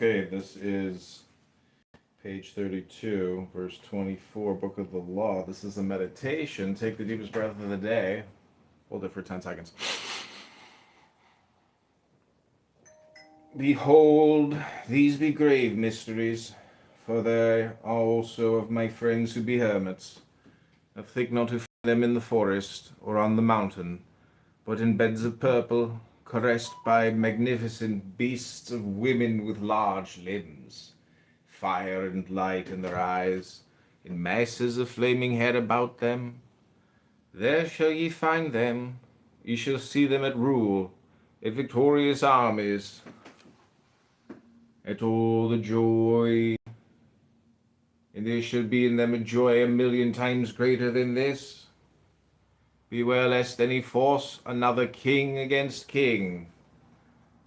Okay, this is page 32, verse 24, Book of the Law. This is a meditation. Take the deepest breath of the day. Hold it for 10 seconds. Behold, these be grave mysteries, for there are also of my friends who be hermits. I think not to find them in the forest or on the mountain, but in beds of purple, caressed by magnificent beasts of women with large limbs, fire and light in their eyes, in masses of flaming hair about them. There shall ye find them, ye shall see them at rule, at victorious armies, at all the joy, and there shall be in them a joy 1,000,000 times greater than this. Beware lest any force another king against king.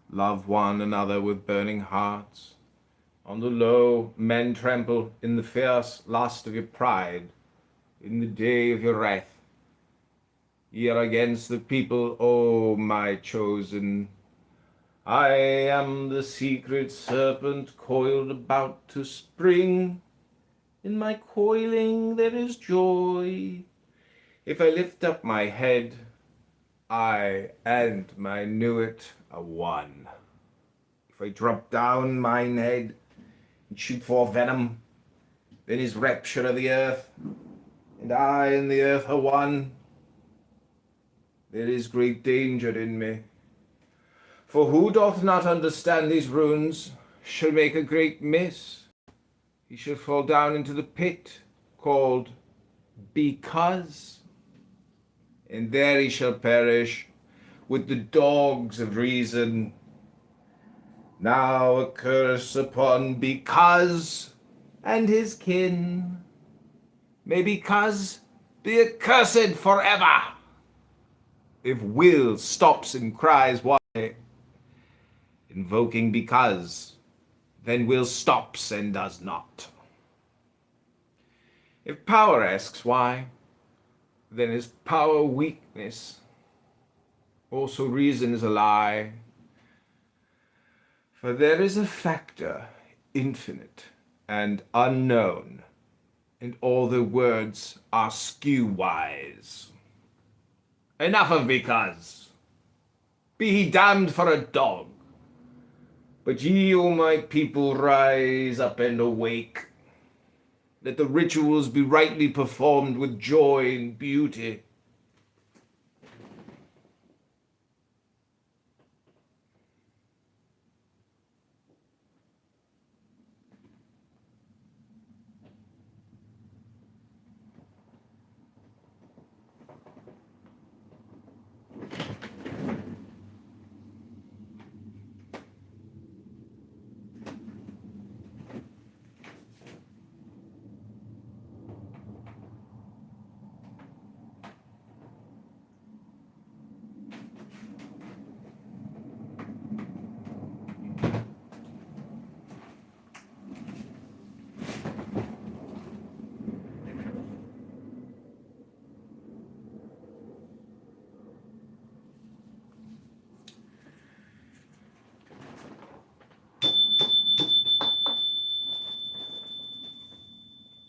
Love one another with burning hearts. On the low men trample in the fierce lust of your pride, in the day of your wrath. Ye are against the people, O my chosen. I am the secret serpent coiled about to spring. In my coiling there is joy. If I lift up my head, I and my newit are one. If I drop down mine head and shoot forth venom, then is rapture of the earth, and I and the earth are one. There is great danger in me. For who doth not understand these runes shall make a great miss. He shall fall down into the pit called Because, and there he shall perish with the dogs of reason. Now a curse upon Because and his kin. May Because be accursed forever. If will stops and cries why, invoking Because, then will stops and does not. If power asks why, then is power weakness. Also reason is a lie. For there is a factor infinite and unknown, and all the words are skew-wise. Enough of Because. Be he damned for a dog. But ye, O my people, rise up and awake. Let the rituals be rightly performed with joy and beauty.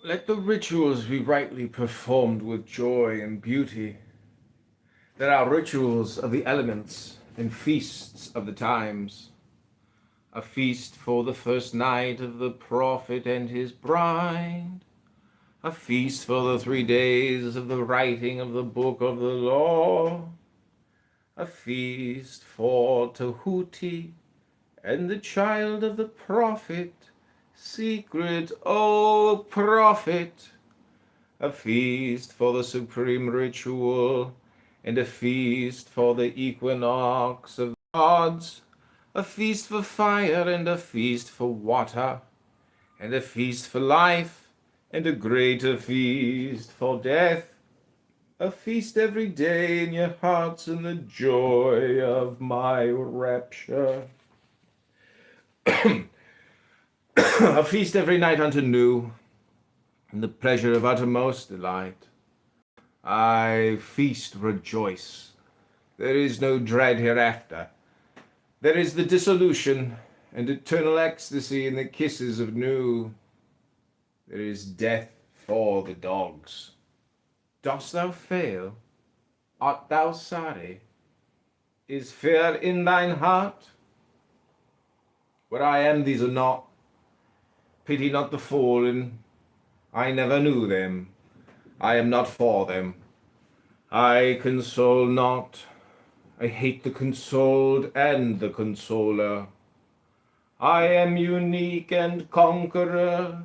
Let the rituals be rightly performed with joy and beauty. There are rituals of the elements and feasts of the times. A feast for the first night of the prophet and his bride. A feast for the 3 days of the writing of the book of the law. A feast for Tahuti and the child of the prophet. Secret, O prophet, a feast for the supreme ritual, and a feast for the equinox of gods, a feast for fire, and a feast for water, and a feast for life, and a greater feast for death, a feast every day in your hearts in the joy of my rapture. A feast every night unto new, and the pleasure of uttermost delight. I feast rejoice. There is no dread hereafter. There is the dissolution, and eternal ecstasy in the kisses of new. There is death for the dogs. Dost thou fail? Art thou sorry? Is fear in thine heart? Where I am, these are not. Pity not the fallen. I never knew them. I am not for them. I console not. I hate the consoled and the consoler. I am unique and conqueror.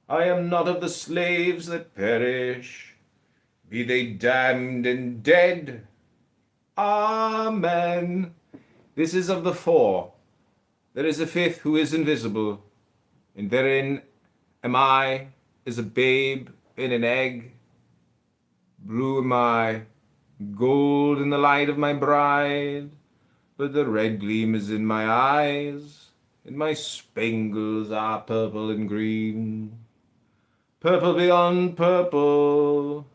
I am not of the slaves that perish. Be they damned and dead. Amen. This is of the four. There is a fifth who is invisible, and therein am I as a babe in an egg. Blue am I, gold in the light of my bride, but the red gleam is in my eyes, and my spangles are purple and green. Purple beyond purple,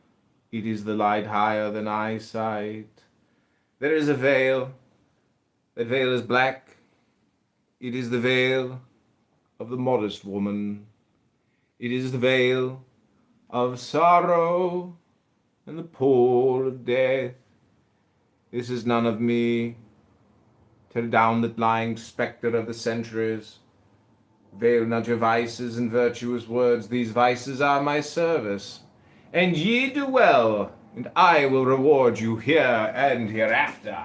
it is the light higher than eyesight. There is a veil, that veil is black, it is the veil of the modest woman. It is the veil of sorrow and the pall of death. This is none of me. Tear down that lying spectre of the centuries. Veil not your vices and virtuous words. These vices are my service. And ye do well, and I will reward you here and hereafter.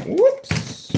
Whoops.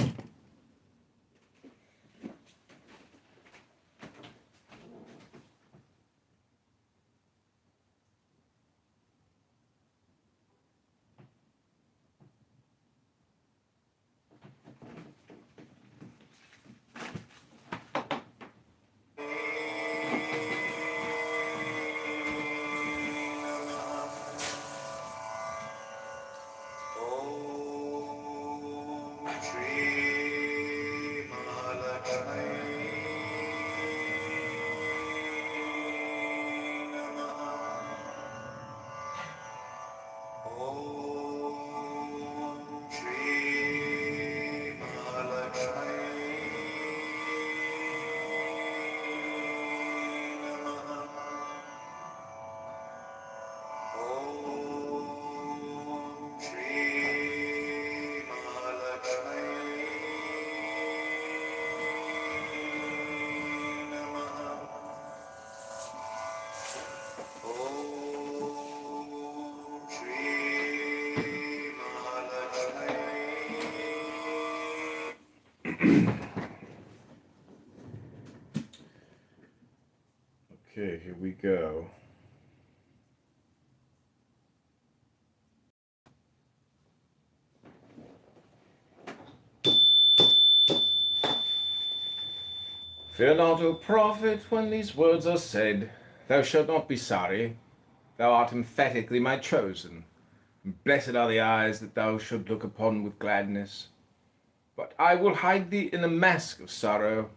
Okay, here we go. Fear not, O prophet, when these words are said. Thou shalt not be sorry. Thou art emphatically my chosen. Blessed are the eyes that thou shalt look upon with gladness. But I will hide thee in a mask of sorrow.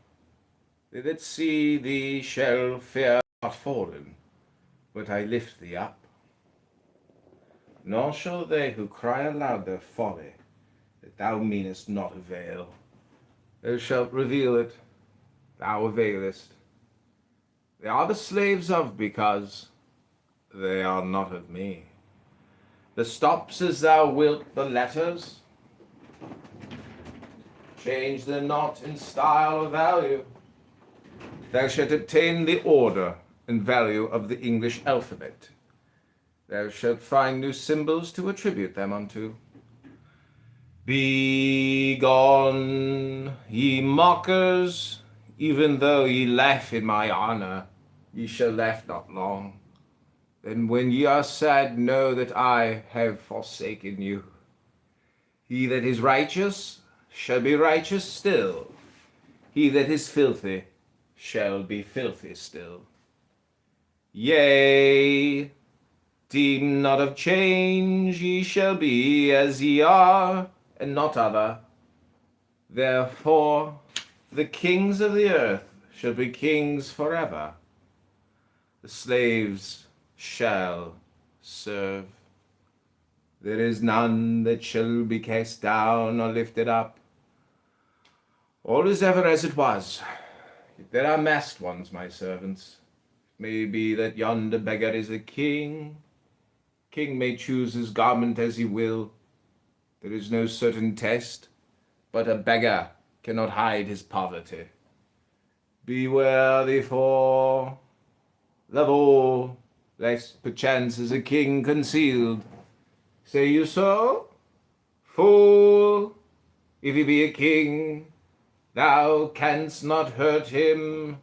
They that see thee shall fear not fallen, but I lift thee up. Nor shall they who cry aloud their folly, that thou meanest not avail. Thou shalt reveal it, thou availest. They are the slaves of because they are not of me. The stops as thou wilt the letters, change them not in style or value. Thou shalt obtain the order and value of the English alphabet. Thou shalt find new symbols to attribute them unto. Be gone, ye mockers, even though ye laugh in my honor, ye shall laugh not long. Then when ye are sad, know that I have forsaken you. He that is righteous shall be righteous still. He that is filthy shall be filthy still. Yea, deem not of change, ye shall be as ye are. and not other. Therefore, the kings of the earth shall be kings forever. The slaves shall serve. There is none that shall be cast down or lifted up. All is ever as it was. There are masked ones, my servants. It may be that yonder beggar is a king. King may choose his garment as he will. There is no certain test, but a beggar cannot hide his poverty. Beware therefore, love all, lest perchance is a king concealed. Say you so? Fool, if he be a king, thou canst not hurt him.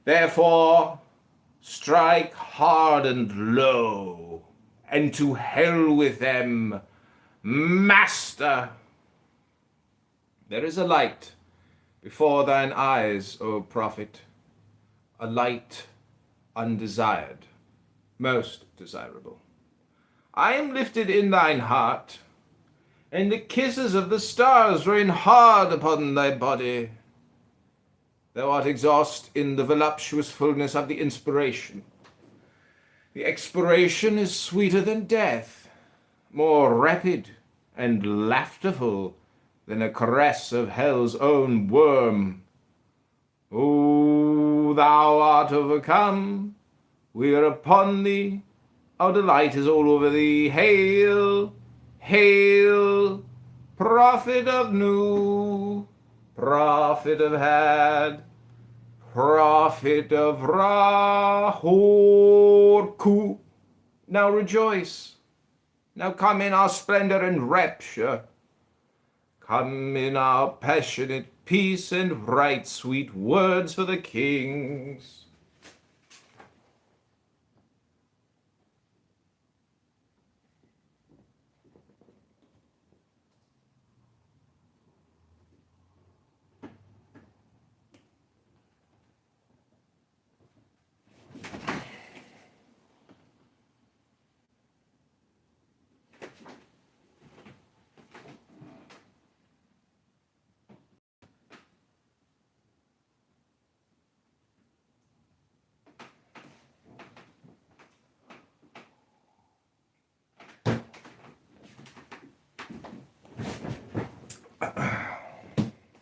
Therefore, strike hard and low, and to hell with them, master. There is a light before thine eyes, O prophet, a light undesired, most desirable. I am lifted in thine heart, and the kisses of the stars rain hard upon thy body. Thou art exhaust in the voluptuous fullness of the inspiration. The expiration is sweeter than death, more rapid and laughterful than a caress of hell's own worm. O thou art overcome, we are upon thee, our delight is all over thee. Hail, hail, prophet of Nu, prophet of Had, prophet of Ra-Hor-Ku. Now rejoice, now come in our splendor and rapture. Come in our passionate peace and right sweet words for the kings.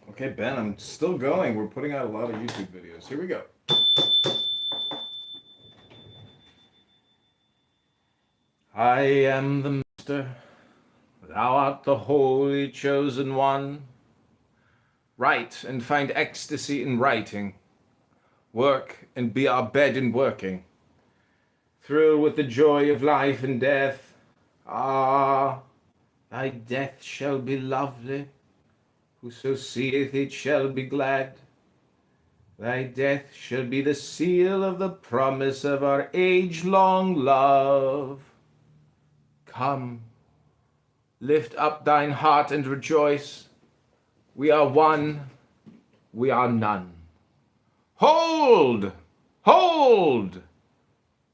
Okay, Ben, I'm still going. We're putting out a lot of YouTube videos. Here we go. I am the Master. Thou art the holy chosen one. Write and find ecstasy in writing. Work and be our bed in working. Thrill with the joy of life and death. Ah, thy death shall be lovely. Whoso seeth it shall be glad. Thy death shall be the seal of the promise of our age-long love. Come, lift up thine heart and rejoice. We are one, we are none. Hold, hold,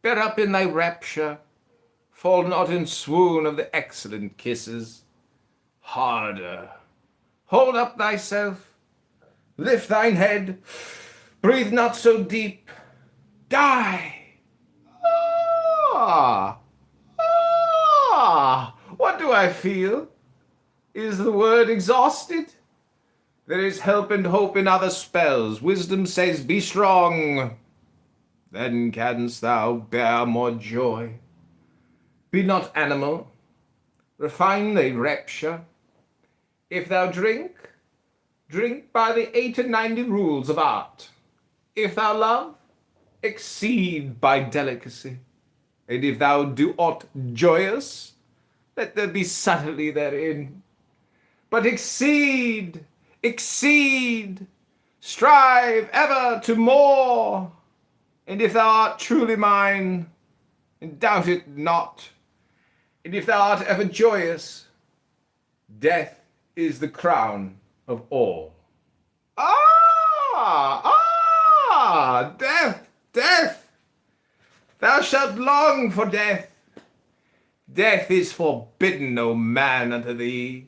bear up in thy rapture. Fall not in swoon of the excellent kisses. Harder. Hold up thyself, lift thine head, breathe not so deep, die. Ah, what do I feel? Is the word exhausted? There is help and hope in other spells. Wisdom says, be strong. Then canst thou bear more joy. Be not animal, refine thy rapture. If thou drink, drink by the 90 rules of art. If thou love, exceed by delicacy. And if thou do aught joyous, let there be subtlety therein. But exceed, exceed, strive ever to more. And if thou art truly mine, and doubt it not, and if thou art ever joyous, death is the crown of all. Death, death! Thou shalt long for death. Death is forbidden, O man, unto thee.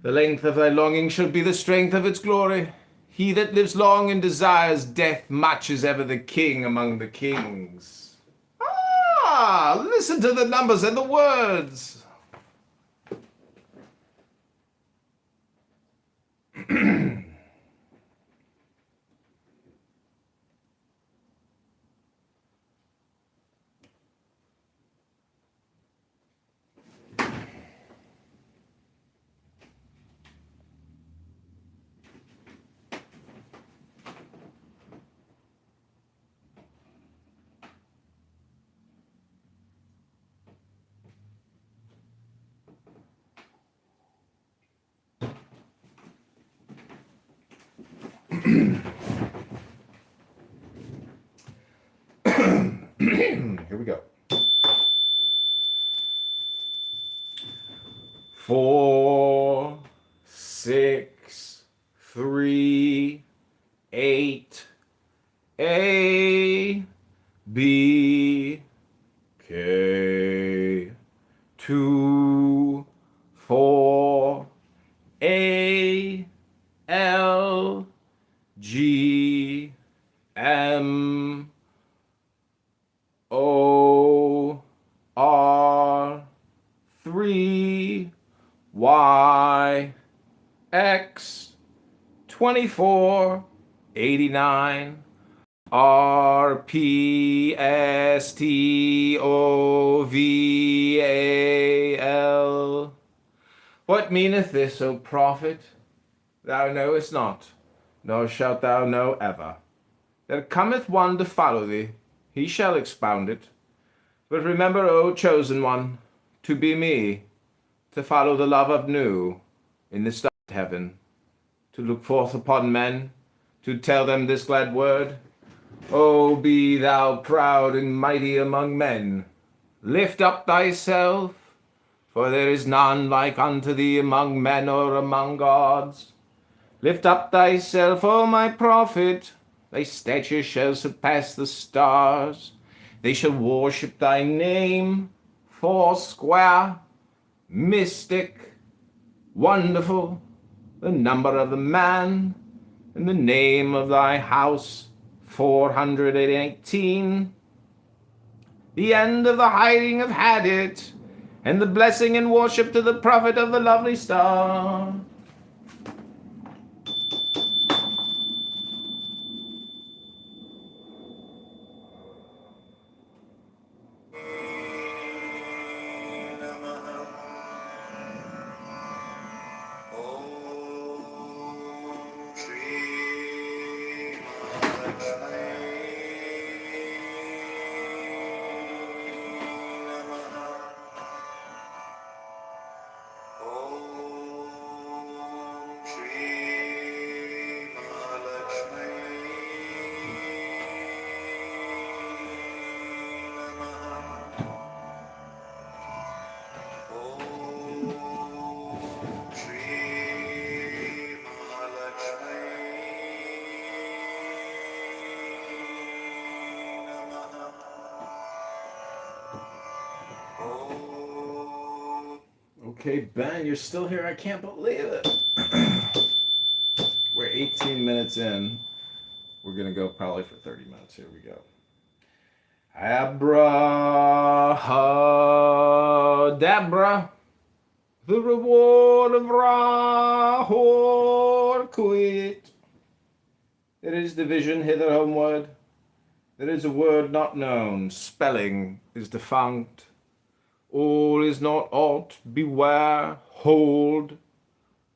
The length of thy longing shall be the strength of its glory. He that lives long and desires death much is ever the king among the kings. Ah, listen to the numbers and the words. Here we go. 4, 6, 3, 8, A, B, K, 2, 4, A, L, G, M, O, R, 3, Y, X, 24, 89, R, P, S, T, O, V, A, L. What meaneth this, O prophet? Thou knowest not, nor shalt thou know ever. There cometh one to follow thee, he shall expound it. But remember, O chosen one, to be me, to follow the love of new in this dark heaven, to look forth upon men, to tell them this glad word. O be thou proud and mighty among men. Lift up thyself, for there is none like unto thee among men or among gods. Lift up thyself, O my prophet, thy stature shall surpass the stars. They shall worship thy name, foursquare, mystic, wonderful, the number of the man, and the name of thy house, 418. The end of the hiding have had it, and the blessing and worship to the prophet of the lovely star. Okay, Ben, you're still here. I can't believe it. We're 18 minutes in. We're going to go probably for 30 minutes. Here we go. Abrahadabra, the reward of Rahor quit. There is division hither homeward. There is a word not known. Spelling is defunct. All is not aught. Beware. Hold.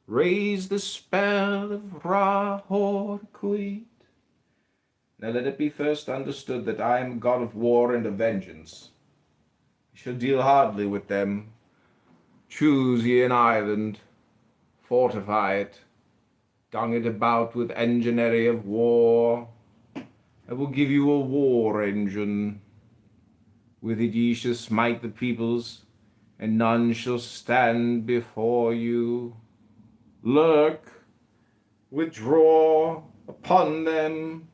Raise the spell of Rahor quit. Now let it be first understood that I am a god of war and of vengeance. I shall deal hardly with them. Choose ye an island, fortify it, dung it about with enginery of war. I will give you a war engine. With it ye shall smite the peoples, and none shall stand before you. Lurk, withdraw upon them.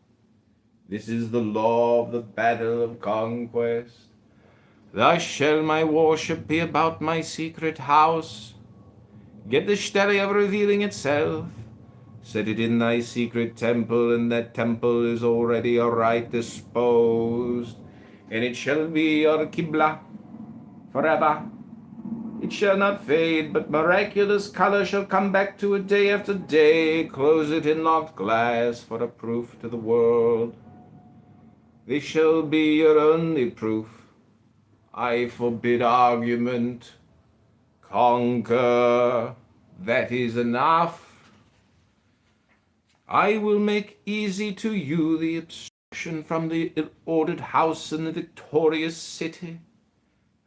This is the law of the battle of conquest. Thus shall my worship be about my secret house. Get the stele of revealing itself, set it in thy secret temple, and that temple is already aright disposed, and it shall be your Qibla forever. It shall not fade, but miraculous color shall come back to it day after day. Close it in locked glass for a proof to the world. This shall be your only proof. I forbid argument. Conquer. That is enough. I will make easy to you the abstraction from the ill-ordered house in the victorious city.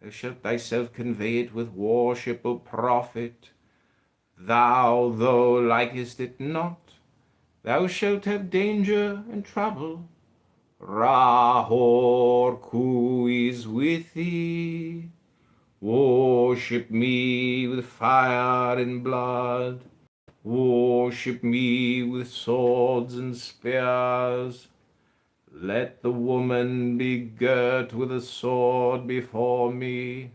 Thou shalt thyself convey it with worship, O prophet. Thou, though likest it not, thou shalt have danger and trouble. Rahor Ku is with thee. Worship me with fire and blood. Worship me with swords and spears. Let the woman be girt with a sword before me.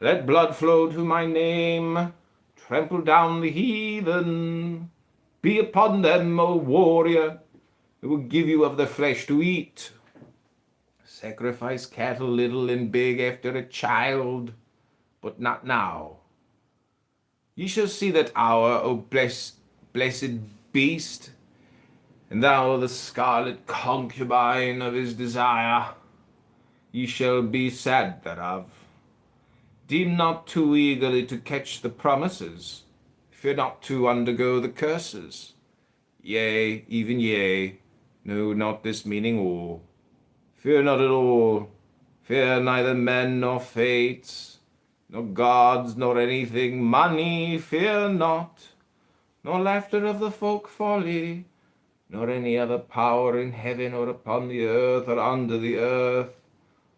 Let blood flow to my name. Trample down the heathen. Be upon them, O warrior, who will give you of the flesh to eat. Sacrifice cattle little and big after a child, but not now. Ye shall see that hour, O blessed beast, and thou the scarlet concubine of his desire. Ye shall be sad thereof. Deem not too eagerly to catch the promises. Fear not to undergo the curses. Yea, even yea, no, not this meaning all. Fear not at all. Fear neither men nor fates, nor gods, nor anything. Money, fear not, nor laughter of the folk folly, nor any other power in heaven or upon the earth or under the earth.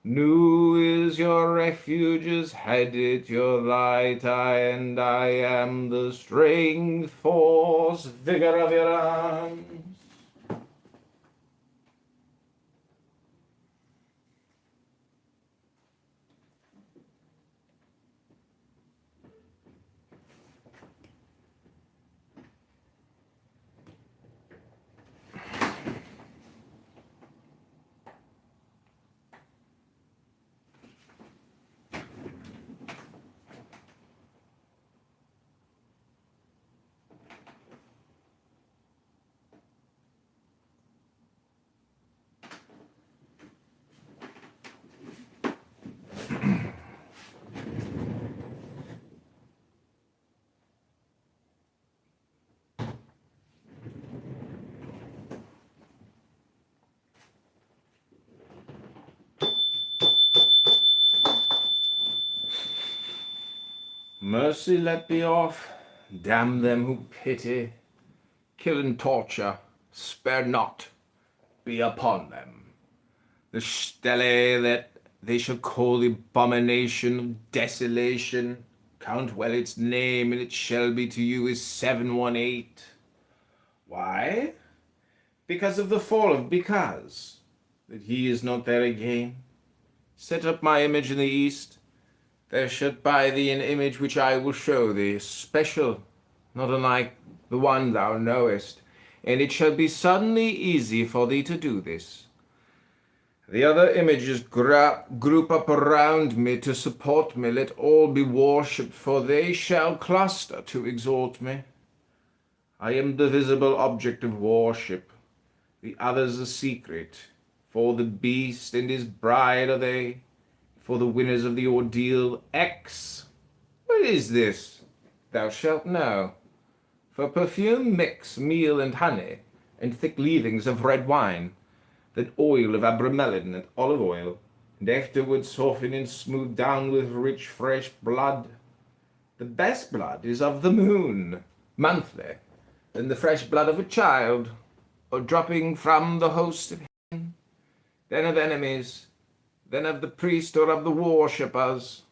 Nu is your refuge, as had it your light, and I am the strength, force, vigor of your arms. Mercy let be off, damn them who pity, kill and torture, spare not, be upon them. The stele that they shall call the abomination of desolation, count well its name, and it shall be to you as 718. Why? Because of the fall of Because, that he is not there again. Set up my image in the east. There shalt by thee an image which I will show thee, special, not unlike the one thou knowest, and it shall be suddenly easy for thee to do this. The other images group up around me to support me. Let all be worshipped, for they shall cluster to exalt me. I am the visible object of worship, the others a secret. For the beast and his bride are they, for the winners of the ordeal. X. What is this? Thou shalt know. For perfume mix meal and honey, and thick leavings of red wine, then oil of abramelin and olive oil, and afterwards soften and smooth down with rich fresh blood. The best blood is of the moon, monthly, than the fresh blood of a child, or dropping from the host of heaven, then of enemies, then of the priest or of the worshippers,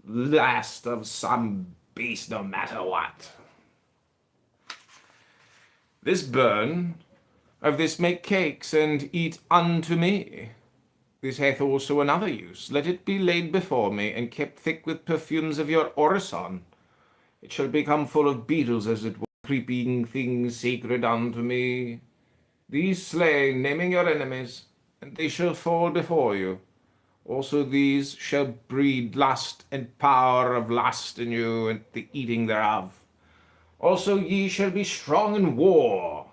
last of some beast, no matter what. This burn, of this make cakes, and eat unto me. This hath also another use. Let it be laid before me, and kept thick with perfumes of your orison. It shall become full of beetles, as it were, creeping things sacred unto me. These slay, naming your enemies, and they shall fall before you. Also these shall breed lust and power of lust in you, and the eating thereof. Also ye shall be strong in war.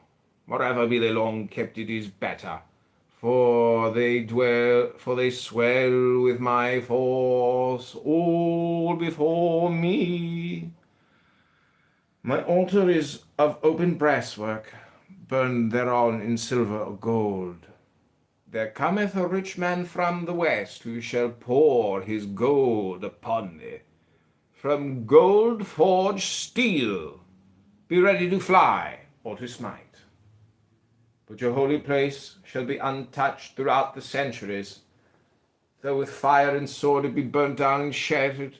Moreover be they long kept, it is better. For they swell with my force all before me. My altar is of open brasswork, burned thereon in silver or gold. There cometh a rich man from the west, who shall pour his gold upon thee. From gold forge steel. Be ready to fly or to smite. But your holy place shall be untouched throughout the centuries. Though with fire and sword it be burnt down and shattered,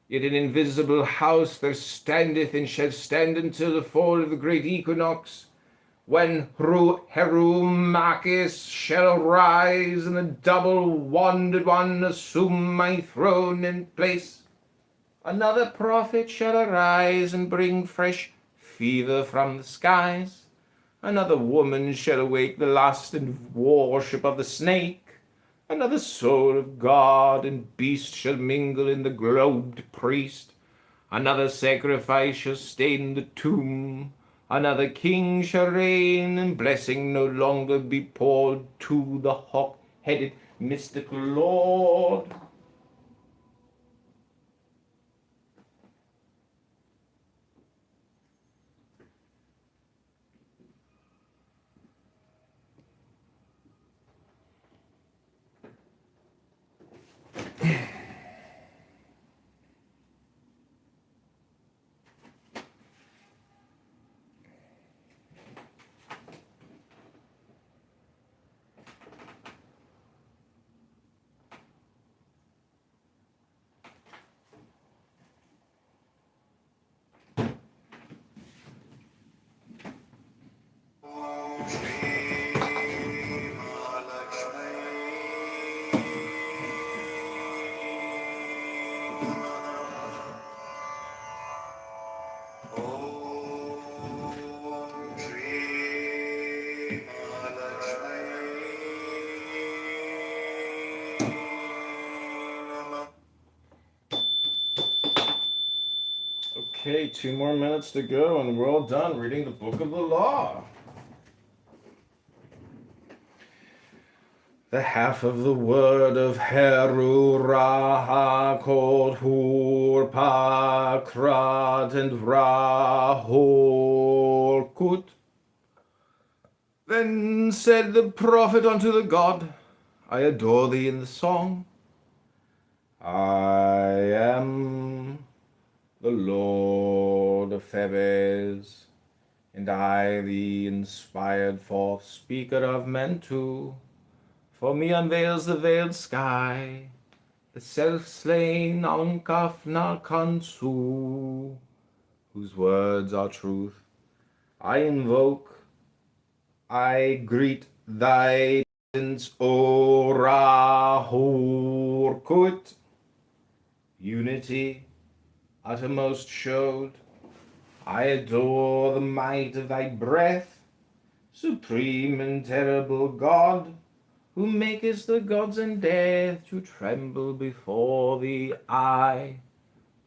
yet an invisible house there standeth and shall stand until the fall of the great equinox, when Herumachus shall rise, and the double-wanded one assume my throne and place. Another prophet shall arise and bring fresh fever from the skies. Another woman shall awake the lust and worship of the snake. Another soul of God and beast shall mingle in the globed priest. Another sacrifice shall stain the tomb. Another king shall reign, and blessing no longer be poured to the hawk-headed mystical lord. Okay, 2 more minutes to go, and we're all done reading the Book of the Law. The half of the word of Herurah called Hurpa, Krat, and Rahorkut. Then said the prophet unto the god, I adore thee in the song. I am the Lord of Thebes, and I the inspired fourth speaker of men too. For me unveils the veiled sky, the self-slain Ankaf Nakansu, whose words are truth. I invoke, I greet thy presence, O Rahurkut. Unity uttermost showed. I adore the might of thy breath, supreme and terrible God, who makest the gods and death to tremble before thee. I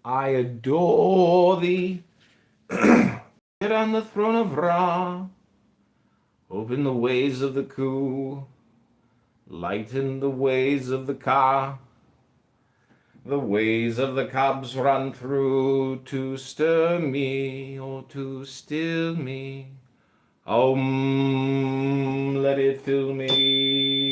adore thee. Sit on the throne of Ra, open the ways of the Ku, lighten the ways of the Ka. The ways of the cubs run through to stir me or to still me. Let it fill me.